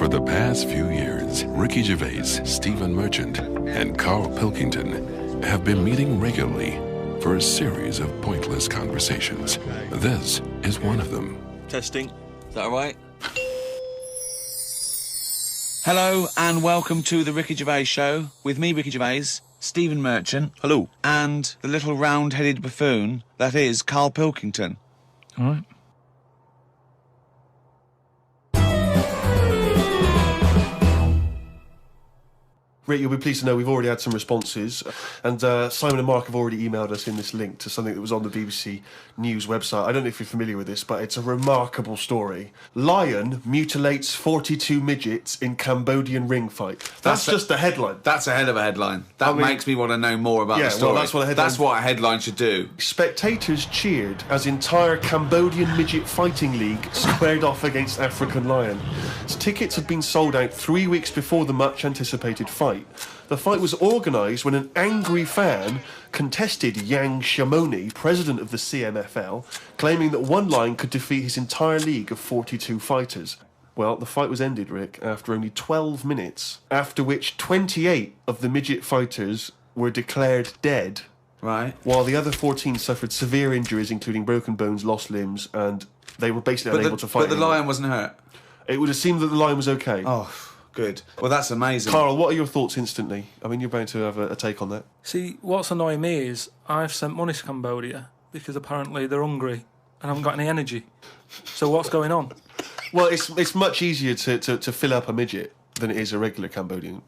For the past few years, Ricky Gervais, Stephen Merchant, and Carl Pilkington have been meeting regularly for a series of pointless conversations. This is one of them. Testing. Is that all right? Hello and welcome to the Ricky Gervais Show with me, Ricky Gervais, Stephen Merchant. Hello. And the little round-headed buffoon that is Carl Pilkington. All right. Rick, you'll be pleased to know we've already had some responses, and Simon and Mark have already emailed us in this link to something that was on the BBC News website. I don't know if you're familiar with this, but it's a remarkable story. Lion mutilates 42 midgets in Cambodian ring fight. That's just the headline. That's a hell of a headline. That makes me want to know more about the story. Well, that's what a headline should do. Spectators cheered as entire Cambodian midget fighting league squared off against African lion. Tickets had been sold out 3 weeks before the much-anticipated fight. The fight was organised when an angry fan contested Yang Shamoni, president of the CMFL, claiming that one lion could defeat his entire league of 42 fighters. Well, the fight was ended, Rick, after only 12 minutes, after which 28 of the midget fighters were declared dead, right, while the other 14 suffered severe injuries, including broken bones, lost limbs, and they were basically unable to fight But the anymore. lion wasn't hurt? It would have seemed that the lion was okay. Oh, good. Well, that's amazing. Carl, what are your thoughts instantly? I mean, you're going to have a take on that. See, what's annoying me is I've sent money to Cambodia because apparently they're hungry and haven't got any energy. So what's going on? Well, it's much easier to fill up a midget than it is a regular Cambodian.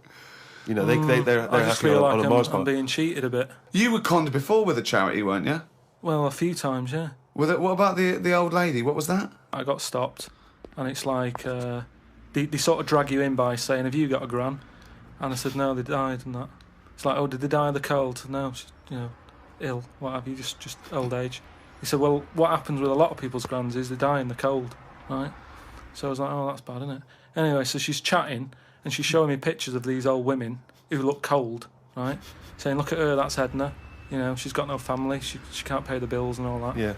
You know, they're I just happy feel on like a Mars bar. I'm being cheated a bit. You were conned before with a charity, weren't you? Well, a few times, yeah. What about the old lady? What was that? I got stopped, and it's like they sort of drag you in by saying, "Have you got a gran?" And I said, "No, they died," and that. It's like, "Oh, did they die of the cold?" No, she's, ill. What have you? Just old age. He said, "Well, what happens with a lot of people's grans is they die in the cold, right?" So I was like, "Oh, that's bad, isn't it?" Anyway, so she's chatting and she's showing me pictures of these old women who look cold, right? Saying, "Look at her, that's Edna. She's got no family. She can't pay the bills and all that." Yeah.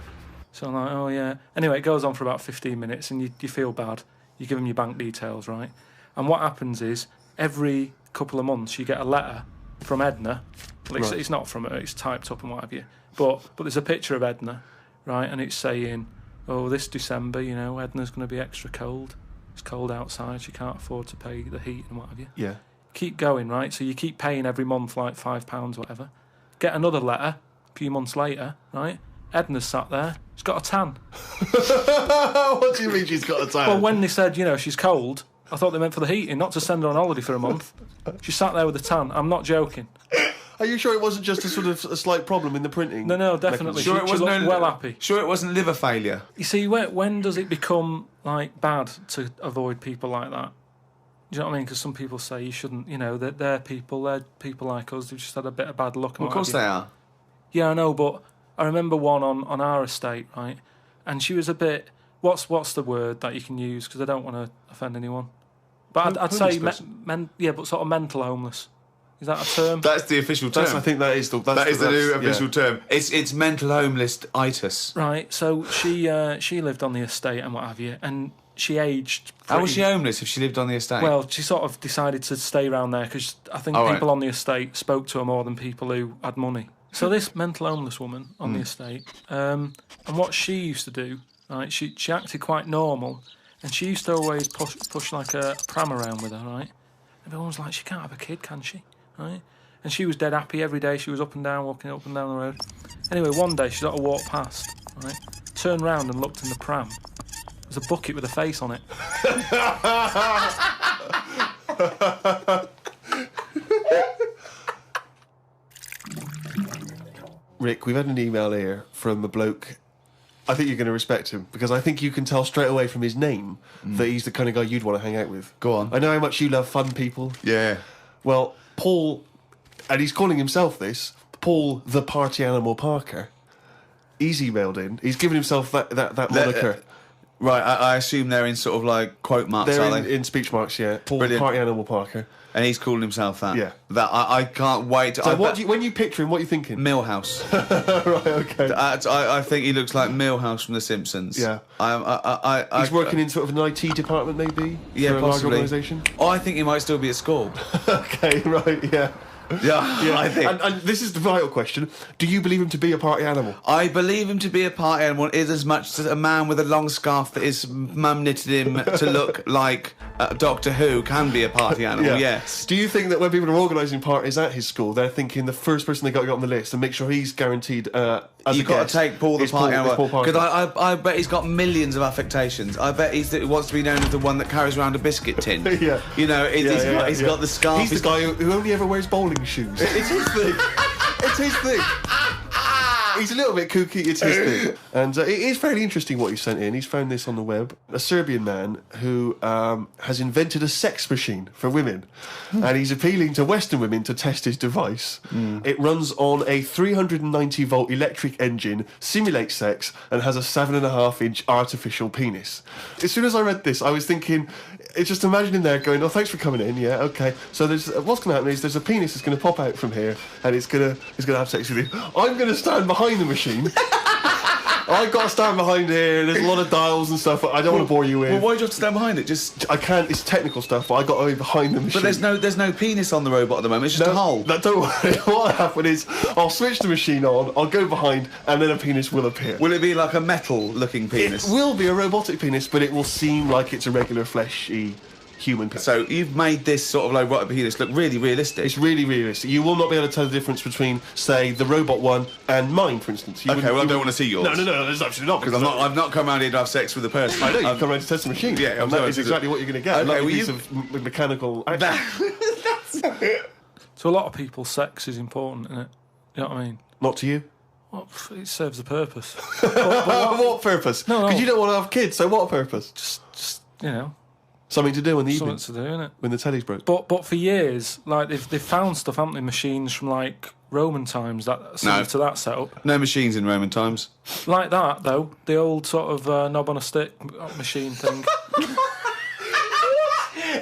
So I'm like, "Oh yeah." Anyway, it goes on for about 15 minutes, and you feel bad. You give them your bank details, right? And what happens is every couple of months you get a letter from Edna. Well, it's not from her; it's typed up and what have you. But there's a picture of Edna, right? And it's saying, "Oh, this December, Edna's going to be extra cold. It's cold outside. She can't afford to pay the heat and what have you." Yeah. Keep going, right? So you keep paying every month like £5, whatever. Get another letter a few months later, right? Edna's sat there. She's got a tan. What do you mean she's got a tan? Well, when they said, she's cold, I thought they meant for the heating, not to send her on holiday for a month. She sat there with a tan. I'm not joking. Are you sure it wasn't just a sort of a slight problem in the printing? No, definitely. Sure, she looked well happy. Sure, it wasn't liver failure. You see, when does it become bad to avoid people like that? Do you know what I mean? Because some people say you shouldn't. They're people like us. They've just had a bit of bad luck. Well, of course they are. Yeah, I know, but I remember one on our estate, right? And she was a bit. What's the word that you can use? Because I don't want to offend anyone. But I'd say but sort of mental homeless. Is that a term? That's the official term. I think that is the new official term. It's mental homeless-itis. Right. So she lived on the estate and what have you, and she aged. How was she homeless if she lived on the estate? Well, she sort of decided to stay around there because I think people on the estate spoke to her more than people who had money. So this mental homeless woman on the estate, and what she used to do, right? She acted quite normal, and she used to always push like a pram around with her, right? Everyone was like, "She can't have a kid, can she?" Right? And she was dead happy every day. She was up and down, walking up and down the road. Anyway, one day she sort of walked past, right? Turned round and looked in the pram. There's a bucket with a face on it. Rick, we've had an email here from a bloke. I think you're going to respect him because I think you can tell straight away from his name that he's the kind of guy you'd want to hang out with. Go on. I know how much you love fun people. Yeah. Well, Paul, and he's calling himself this, Paul the Party Animal Parker. He's emailed in. He's given himself that moniker. Right, I assume they're in sort of like quote marks, They're are they? in speech marks, yeah. Brilliant. Party animal Parker. And he's calling himself that? Yeah. That I can't wait. So when you picture him, what are you thinking? Millhouse. Right, okay. I think he looks like Millhouse from The Simpsons. Yeah. He's He's working in sort of an IT department, maybe? Yeah, for a large possibly. organisation? Oh, I think he might still be at school. Okay, right, yeah. Yeah, I think. And this is the vital question. Do you believe him to be a party animal? I believe him to be a party animal is as much as a man with a long scarf that his mum knitted him to look like Doctor Who can be a party animal, yes. Do you think that when people are organising parties at his school, they're thinking the first person they got to get on the list and make sure he's guaranteed as You've a got guest to take Paul the is party animal. Parker. Because I bet he's got millions of affectations. I bet he wants to be known as the one that carries around a biscuit tin. Yeah. You know, he's got the scarf. He's the guy who only ever wears bowling shoes. It's his thing. It's his thing. He's a little bit kooky, it's his thing. And it is fairly interesting what he sent in. He's found this on the web. A Serbian man who has invented a sex machine for women. And he's appealing to Western women to test his device. It runs on a 390-volt electric engine, simulates sex, and has a 7.5-inch artificial penis. As soon as I read this, I was thinking... It's just imagining there going, oh, thanks for coming in, yeah, okay. So what's going to happen is there's a penis that's going to pop out from here and it's going to have sex with you. I'm going to stand behind the machine. I've got to stand behind here. There's a lot of dials and stuff. I don't want to bore you with. Well, why do you have to stand behind it? I can't. It's technical stuff, but I got to be behind the machine. But there's no penis on the robot at the moment. It's just a hole. No, don't worry. What will happen is I'll switch the machine on. I'll go behind, and then a penis will appear. Will it be like a metal-looking penis? It will be a robotic penis, but it will seem like it's a regular fleshy human penis. So you've made this sort of like robotic penis look really realistic. It's really realistic. You will not be able to tell the difference between, say, the robot one and mine, for instance. Okay, well, I don't want to see yours. No, there's absolutely not. Because I've not come around here to have sex with a person. I know, you've come around to test the machine. Yeah, and that is exactly what you're going to get. Okay, like a piece of mechanical action. To a lot of people, sex is important, isn't it? You know what I mean? Not to you? Well, it serves a purpose. What purpose? No. Because you don't want to have kids, so what purpose? Just you know... Something to do in the Something evening. to do, innit? When the telly's broke. But for years, like they've found stuff, haven't they? Machines from like Roman times that similar to that setup. No machines in Roman times. Like that though, the old sort of knob on a stick machine thing.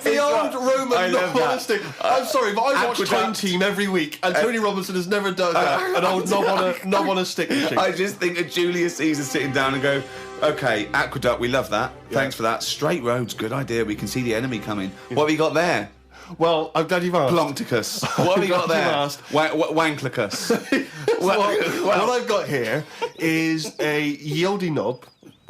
The old Roman knob on a stick. I'm sorry, but I watch Aqueduct. Time Team every week, and Tony Robinson has never done that. An old knob on a stick machine. I just think of Julius Caesar sitting down and go, okay, aqueduct, we love that. Thanks for that. Straight roads, good idea. We can see the enemy coming. What have you got there? Well, I'm glad you've asked. Ploncticus. What have you got there? Wanklicus. What I've got here is a Yodi knob.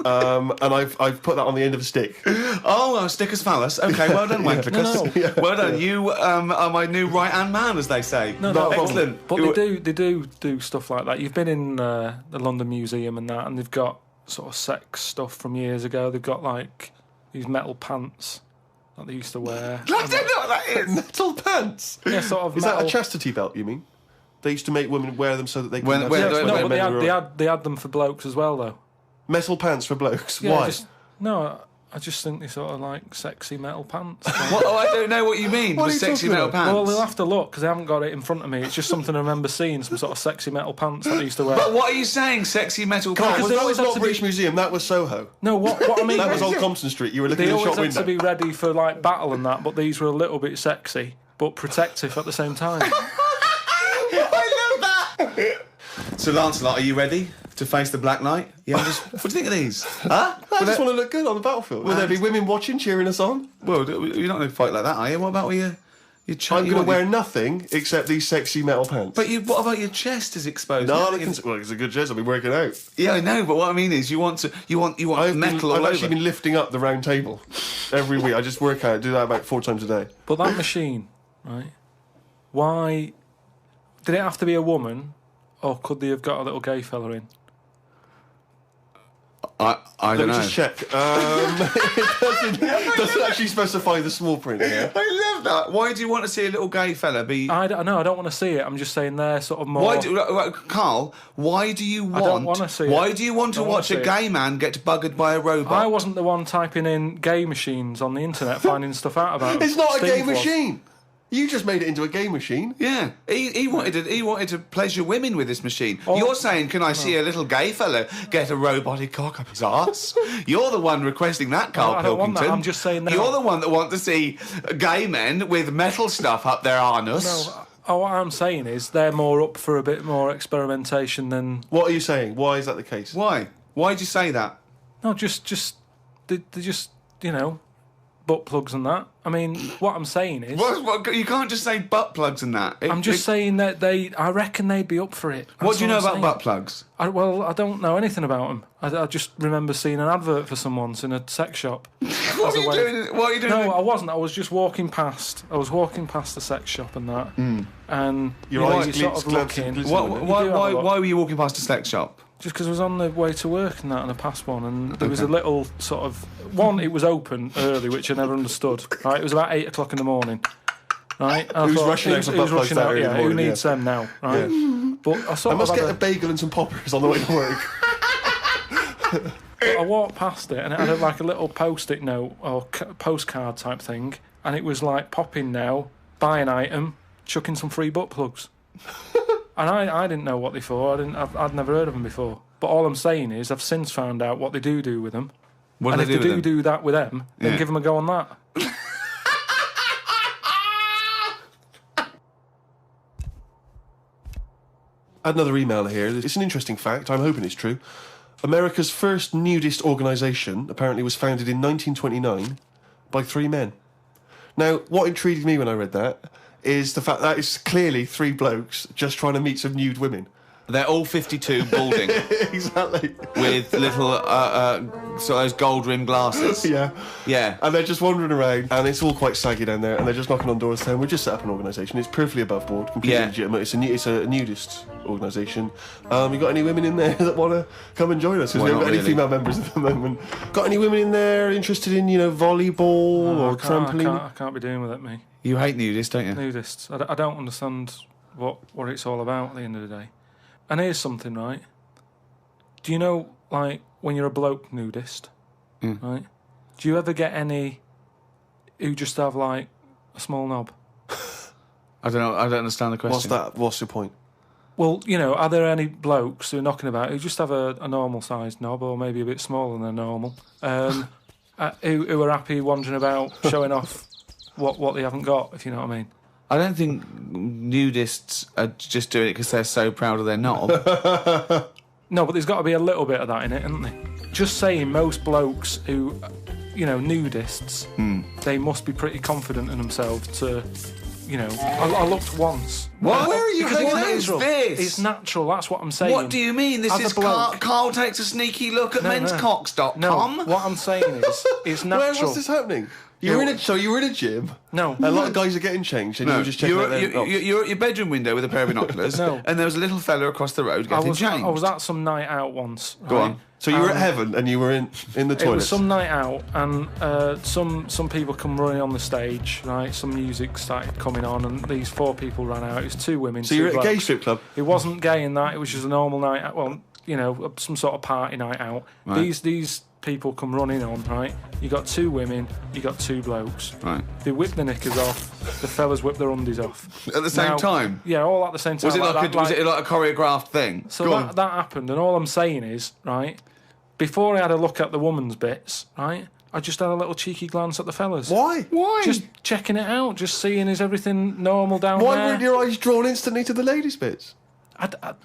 And I've put that on the end of a stick. Oh, sticker's phallus. Okay, well done, Wanklicus. No. Well done. You are my new right-hand man, as they say. No, excellent. But they do stuff like that. You've been in the London Museum and that, and they've got sort of sex stuff from years ago. They've got like these metal pants that they used to wear. I don't know what that is. Metal pants? Yeah, sort of Is metal. that a chastity belt, you mean? They used to make women wear them so that they could... They had them for blokes as well, though. Metal pants for blokes? Yeah, Why? I just think they sort of like sexy metal pants. What? Oh, I don't know what you mean What with are you sexy talking metal about? pants. Well, they'll have to look because I haven't got it in front of me. It's just something I remember seeing, some sort of sexy metal pants that they used to wear. But what are you saying, sexy metal pants? Well, they that always was had not to British be- Museum, that was Soho. No, what I mean That was is Old Compton Street. You were looking they in the always shop had to window. be ready for like battle and that, but these were a little bit sexy but protective at the same time. I love that. So, Lancelot, are you ready to face the Black Knight? Yeah. What do you think of these? Huh? I just want to look good on the battlefield. Will there be women watching, cheering us on? Well, you're not going to fight like that, are you? What about with your I'm going to wear nothing except these sexy metal pants. But what about your chest is exposed? well, it's a good chest. I've been working out. Yeah, I know. But what I mean is, you want metal all I've over. actually been lifting up the round table every week. I just work out, do that about 4 times a day. But that machine, right? Why did it have to be a woman, or could they have got a little gay fella in? I don't know. Let me just check. It doesn't actually specify the small print here. I love that. Why do you want to see a little gay fella be? I don't want to see it. I'm just saying they're sort of more. Carl, why do you want? I don't want to see it. Why do you want to I don't watch wanna a see it. gay man get buggered by a robot? I wasn't the one typing in gay machines on the internet, finding stuff out about them. It's not a gay Steve was. machine. You just made it into a game machine. Yeah, he wanted to pleasure women with this machine. You're saying, can I see a little gay fellow get a robotic cock up his arse? You're the one requesting that, Carl I don't want Pilkington. that. I'm just saying that. You're the one that want to see gay men with metal stuff up their anus. No, what I'm saying is they're more up for a bit more experimentation than... What are you saying? Why is that the case? Why? Why'd you say that? No, they're just, butt plugs and that. I mean, what I'm saying is... What, you can't just say butt plugs and that. I'm just saying that I reckon they'd be up for it. What do you know about butt plugs? I don't know anything about them. I just remember seeing an advert for some once in a sex shop. What are you doing? No, I wasn't. I was just walking past. I was walking past the sex shop and that. And Your eyes sort of looking. Why were you walking past a sex shop? Just because I was on the way to work and that, and I passed one, and there was a little sort of... One, it was open early, which I never understood. Right, it was about 8 o'clock in the morning. Right, and Who's rushing out for butt plugs that early in the who morning, needs them now? Right, but I must get a bagel and some poppers on the way to work. But I walked past it, and it had like a little post-it note or postcard type thing, and it was like, pop in now, buy an item, chuck in some free butt plugs. And I didn't know what they for. I'd never heard of them before. But all I'm saying is I've since found out what they do with them. What and do if they they do that with them, then give them a go on that. Another email here. It's an interesting fact. I'm hoping it's true. America's first nudist organisation apparently was founded in 1929 by 3 men. Now, what intrigued me when I read that is the fact that it's clearly 3 blokes just trying to meet some nude women. They're all 52 balding. Exactly. With little, sort of those gold-rimmed glasses. Yeah. Yeah. And they're just wandering around, and it's all quite saggy down there, and they're just knocking on doors saying, we've just set up an organisation, it's perfectly above board, completely legitimate, it's a nudist organisation. You got any women in there that want to come and join us? Because we haven't got any female members at the moment. Got any women in there interested in, volleyball or trampoline? I can't be doing with it, me. You hate nudists, don't you? Nudists. I don't understand what it's all about at the end of the day. And here's something, right? Do you know, like, when you're a bloke nudist, right? Do you ever get any who just have, like, a small knob? I don't know. I don't understand the question. What's that? What's your point? Well, are there any blokes who are knocking about who just have a normal-sized knob, or maybe a bit smaller than normal, who are happy wandering about showing off what they haven't got, if you know what I mean? I don't think nudists are just doing it because they're so proud of their knob. No, but there's got to be a little bit of that in it, isn't there? Just saying, most blokes who, nudists, they must be pretty confident in themselves to, I looked once. What? Where are you going? What is this? It's natural, that's what I'm saying. What do you mean? This is Carl takes a sneaky look at menscocks.com? No, what I'm saying is, it's natural. What's this happening? You were in a gym. No. A lot of guys are getting changed, and you were just checking out their knobs. You're at your bedroom window with a pair of binoculars, and there was a little fella across the road getting changed. I was at some night out once. Go on. So you were at heaven, and you were in the toilet. It was some night out, and some people come running on the stage, right? Some music started coming on, and these 4 people ran out. It was 2 women. So you were at a gay strip club? It wasn't gay in that. It was just a normal night out. Well, some sort of party night out. Right. These people come running on, right? You got 2 women, you got 2 blokes. Right. They whip the knickers off, the fellas whip their undies off. At the same time? Yeah, all at the same time. Was it like a choreographed thing? So that happened, and all I'm saying is, right, before I had a look at the woman's bits, right, I just had a little cheeky glance at the fellas. Why? Just checking it out, just seeing is everything normal down there. Why weren't your eyes drawn instantly to the ladies' bits?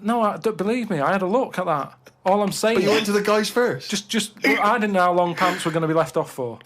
No, don't believe me. I had a look at that. All I'm saying. But you went to the guys first. I didn't know how long pants were going to be left off for.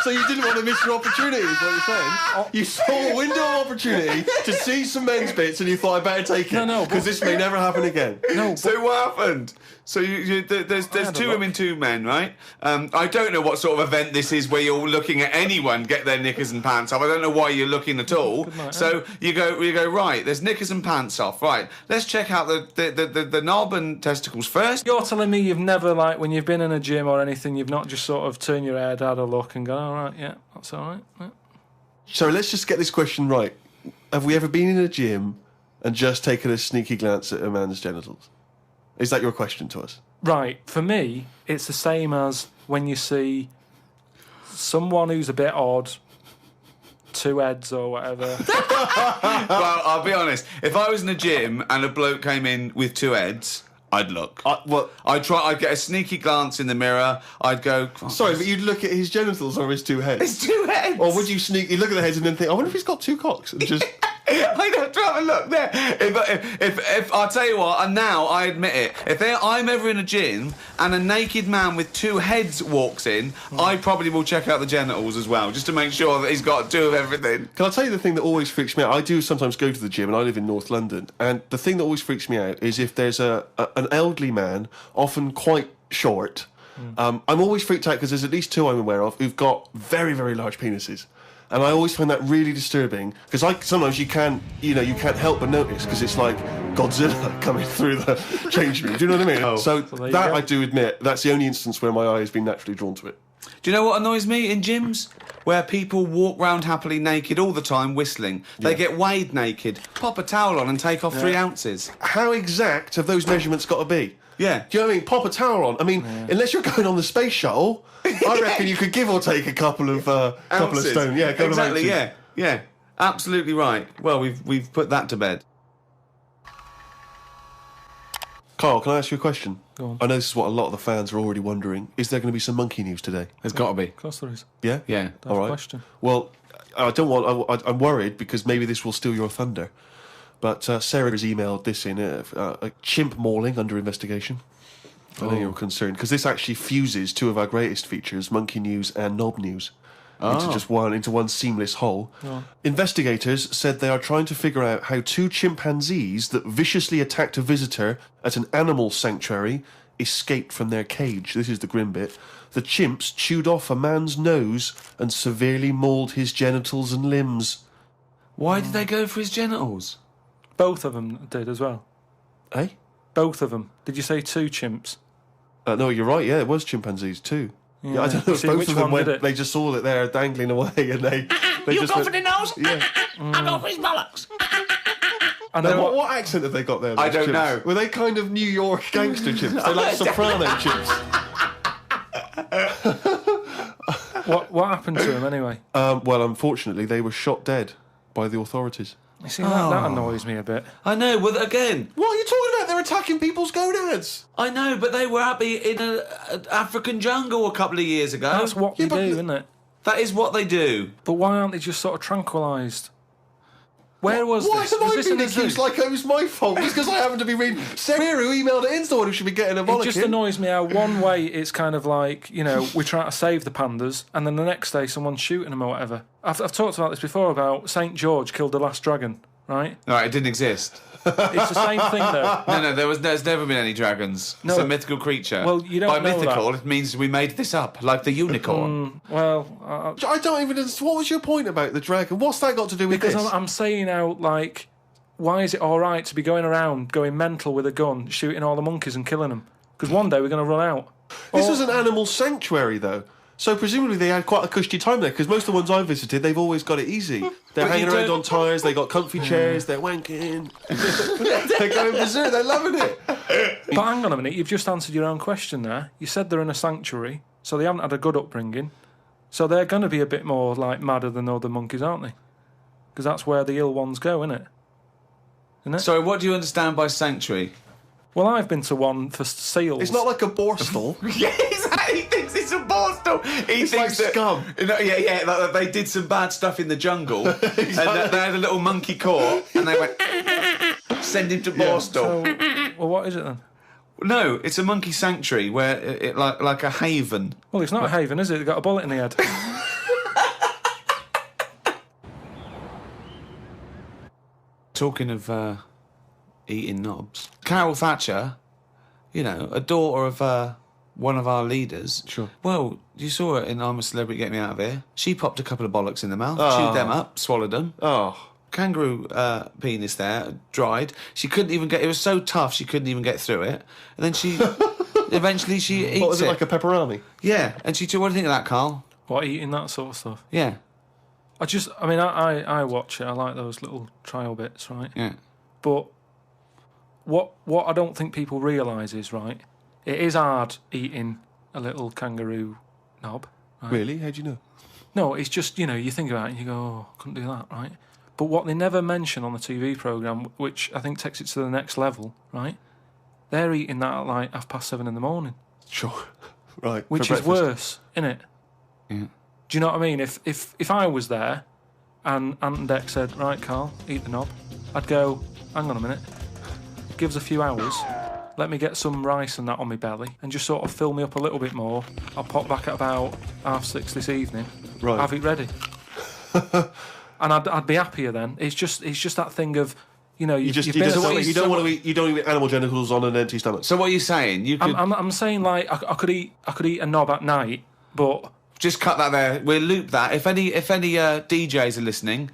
So you didn't want to miss your opportunity, is what you're saying? You saw a window of opportunity to see some men's bits, and you thought, I better take it. No, because this may never happen again. No. So what happened? So there's 2 women, 2 men, right? I don't know what sort of event this is where you're looking at anyone get their knickers and pants off. I don't know why you're looking at all. So you go right. There's knickers and pants off. Right. Let's check out the knob and testicles first. You're telling me you've never, like, when you've been in a gym or anything, you've not just sort of turned your head, had a look, and gone, all right, yeah, that's all right. Yeah. So let's just get this question right. Have we ever been in a gym and just taken a sneaky glance at a man's genitals? Is that your question to us? Right. For me, it's the same as when you see someone who's a bit odd 2 heads or whatever. Well, I'll be honest. If I was in a gym and a bloke came in with 2 heads, I'd look. I'd get a sneaky glance in the mirror. I'd go... Sorry, but you'd look at his genitals or his 2 heads? His 2 heads! Or would you sneaky look at the heads and then think, I wonder if he's got 2 cocks? And just... I'd have to have a look there. If I'll tell you what, and now I admit it, if I'm ever in a gym and a naked man with 2 heads walks in, I probably will check out the genitals as well, just to make sure that he's got 2 of everything. Can I tell you the thing that always freaks me out? I do sometimes go to the gym, and I live in North London, and the thing that always freaks me out is if there's an elderly man, often quite short. I'm always freaked out because there's at least 2 I'm aware of who've got very, very large penises. And I always find that really disturbing because sometimes you can't help but notice because it's like Godzilla coming through the change room. Do you know what I mean? So that I do admit that's the only instance where my eye has been naturally drawn to it. Do you know what annoys me in gyms? Where people walk round happily naked all the time whistling. They get weighed naked, pop a towel on and take off 3 ounces. How exact have those measurements got to be? Yeah. Do you know what I mean? Pop a towel on. I mean, unless you're going on the space shuttle, I reckon you could give or take a couple of stone. Yeah, exactly. Yeah. Absolutely right. Well, we've put that to bed. Carl, can I ask you a question? Go on. I know this is what a lot of the fans are already wondering. Is there going to be some monkey news today? There's got to be. Of course there is. Yeah? Yeah. All right. Question. Well, I'm worried because maybe this will steal your thunder. But Sarah has emailed this in, a chimp mauling under investigation. I know you're concerned, because this actually fuses 2 of our greatest features, Monkey News and Knob News, into one seamless whole. Oh. Investigators said they are trying to figure out how 2 chimpanzees that viciously attacked a visitor at an animal sanctuary escaped from their cage. This is the grim bit. The chimps chewed off a man's nose and severely mauled his genitals and limbs. Why did they go for his genitals? Both of them did as well. Eh? Both of them. Did you say 2 chimps? No, you're right. Yeah, it was chimpanzees too. Yeah, I don't know if see, both of them went. They just saw it there dangling away, and they You just go went, for the nose? Yeah. I go for his bollocks. And Now, what accent have they got there? I those don't chimps? know. Were they kind of New York gangster chimps? They're like soprano chimps. What happened to him anyway? Well, unfortunately, they were shot dead by the authorities. You see, that annoys me a bit. I know, well, again... What are you talking about? They're attacking people's gonads. I know, but they were happy in an African jungle a couple of years ago. That's what they do, isn't it? That is what they do. But why aren't they just sort of tranquilised? Where was Why this? have Was I this been in the zoo? accused like it was my fault? Just because I happen to be reading... Sarah, who emailed it in, someone who should be getting a It bollocking. just annoys me how one way it's kind of like, we're trying to save the pandas, and then the next day someone's shooting them or whatever. I've talked about this before, about St. George killed the last dragon, right? No, it didn't exist. It's the same thing, though. No, there's never been any dragons. No. It's a mythical creature. Well, you don't By know mythical, that. it means we made this up, like the unicorn. I don't even... What was your point about the dragon? What's that got to do with Because this? I'm saying out, like, why is it all right to be going around, going mental with a gun, shooting all the monkeys and killing them? Because one day we're going to run out. This was an animal sanctuary, though. So presumably they had quite a cushy time there, because most of the ones I've visited, they've always got it easy. They're hanging around on tyres, they got comfy chairs, they're wanking. They're going berserk, they're loving it. But hang on a minute, you've just answered your own question there. You said they're in a sanctuary, so they haven't had a good upbringing. So they're going to be a bit more, like, madder than other monkeys, aren't they? Because that's where the ill ones go, isn't it? Sorry, what do you understand by sanctuary? Well, I've been to one for seals. It's not like a borstal. Yeah, exactly. He thinks it's a borstal. It's like scum. That they did some bad stuff in the jungle, and they had a little monkey court, and they went send him to borstal. So, well, what is it then? No, it's a monkey sanctuary where it like a haven. Well, it's not a haven, is it? They've got a bullet in the head. Talking of eating knobs, Carol Thatcher, a daughter of one of our leaders. Sure. Well, you saw it in I'm a Celebrity, Get Me Out of Here. She popped a couple of bollocks in the mouth, chewed them up, swallowed them. Oh. Kangaroo penis there, dried. She couldn't even get... It was so tough, she couldn't even get through it. And then she... eventually she eats it. What was it, like a pepperoni? Yeah. And she... What do you think of that, Carl? What, eating that sort of stuff? Yeah. I watch it. I like those little trial bits, right? Yeah. But what I don't think people realise is, right, it is hard eating a little kangaroo knob. Right? Really? How do you know? No, it's just, you think about it and you go, oh, I couldn't do that, right? But what they never mention on the TV programme, which I think takes it to the next level, right? They're eating that at like 7:30 in the morning. Sure. Right. Which is worse, innit? Yeah. Do you know what I mean? If I was there and Ant and Dec said, right, Carl, eat the knob, I'd go, hang on a minute, give us a few hours, let me get some rice and that on my belly and just sort of fill me up a little bit more. I'll pop back at about 6:30 this evening, have it ready. And I'd be happier then. It's just that thing of, you don't want to eat animal genitals on an empty stomach. So what are you saying? You could... I'm saying like I could eat a knob at night, but just cut that there. We'll loop that. If any DJs are listening,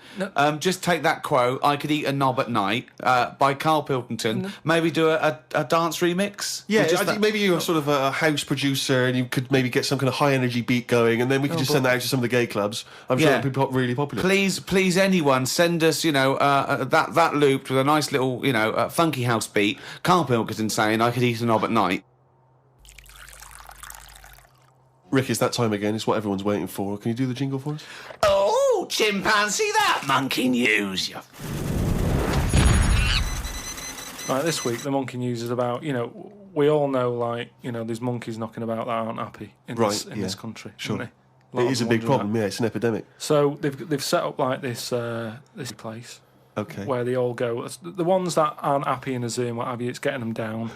just take that quote. I could eat a knob at night by Carl Pilkington. Maybe do a dance remix. Yeah, I think maybe you're sort of a house producer, and you could maybe get some kind of high energy beat going, and then we could just send that out to some of the gay clubs. I'm sure it'd be really popular. Please, anyone send us, that looped with a nice little, funky house beat. Carl Pilkington saying I could eat a knob at night. Rick, it's that time again. It's what everyone's waiting for. Can you do the jingle for us? Oh, chimpanzee, that monkey news. Right, this week the monkey news is about, we all know, like, there's monkeys knocking about that aren't happy in this country. Sure. It is a big problem, it's an epidemic. So they've set up like this place. Okay. Where they all go. The ones that aren't happy in a zoo and what have you, it's getting them down.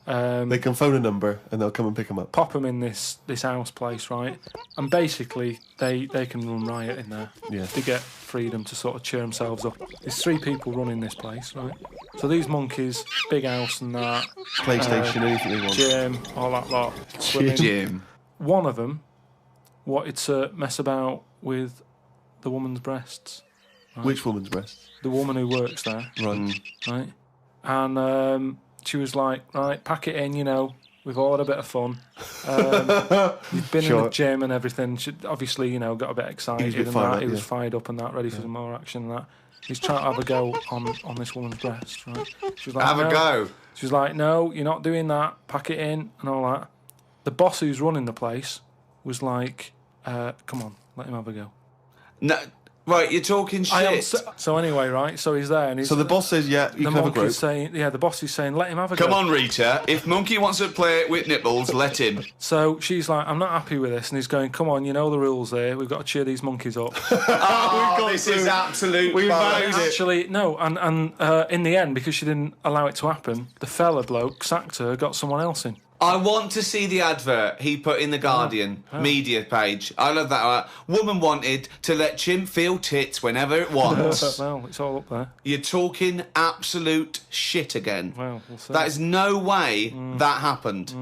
They can phone a number and they'll come and pick them up. Pop them in this house place, right? And basically, they can run riot in there. Yeah. To get freedom to sort of cheer themselves up. There's 3 people running this place, right? So these monkeys, big house and that. PlayStation, anything they want. Gym, all that lot. Gym. One of them wanted to mess about with the woman's breasts. Right? Which woman's breasts? The woman who works there. Right. Right? And she was like, right, pack it in, we've all had a bit of fun. You've been in the gym and everything. She obviously, got a bit excited and that. He was fired up and that, ready for some more action and that. He's trying to have a go on this woman's breast, right? She was like, a go. She was like, no, you're not doing that. Pack it in and all that. The boss who's running the place was like, come on, let him have a go. No. Right, you're talking shit. So anyway, right, so he's there and he's... So the boss says, you can have a group. The boss is saying, let him have a go. Come on, Rita, if Monkey wants to play with nipples, let him. So she's like, I'm not happy with this, and he's going, come on, you know the rules here, we've got to cheer these monkeys up. This is absolute We've bollocks. Actually, no, and in the end, because she didn't allow it to happen, the fella bloke sacked her, got someone else in. I want to see the advert he put in the Guardian media page. I love that. Woman wanted to let chimp feel tits whenever it wants. Well, it's all up there. You're talking absolute shit again. Well, we'll see. That is no way that happened.